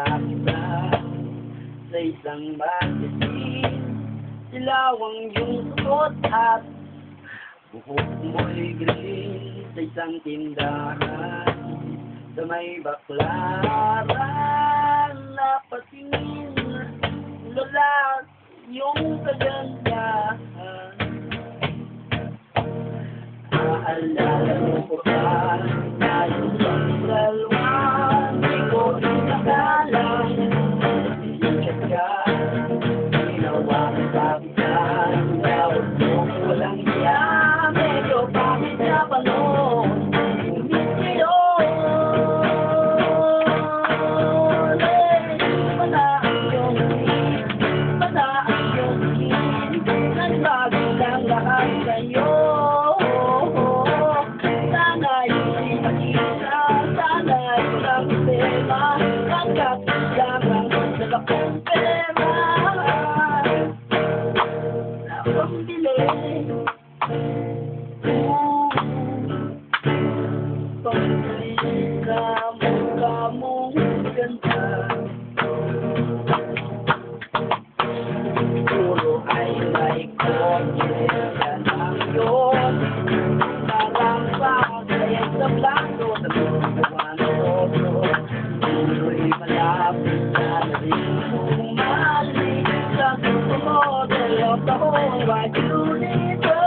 nakita kita sa isang magazine. Silawang yung suot at buhok mo'y green sa isang tindahan. Sa may baklaran napatingin, lala yung kagandahan. Naalala mo ko ba tayong dalawa? Di ko inakalang sikat ka, ginawa ng kapitan. Tawag mo walang iya, medyo pangit na panahon. Ngunit ngayon, wala ang iyong tingin, wala ang iyong tingin. Nagbago lang lahat sa'yo. Pambili ka mong ganda, puro highlight ko, yan ang yun. Parang pakasaya sa plato, sa mga noto, puro'y malapit na rin umalik. Sa gusto mo, dalawang taon, why you need her?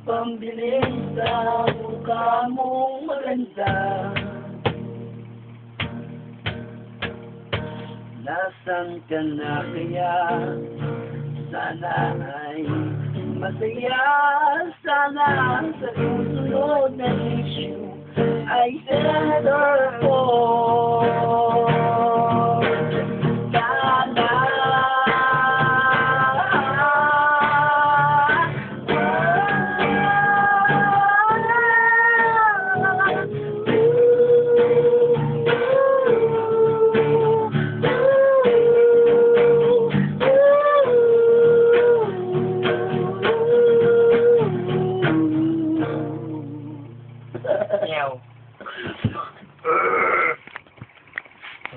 Pambili sa mukha mong maganda. Nasaan ka na kaya? Sana ay masaya. Sana sa susunod na issue ay better for.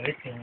Ulit yung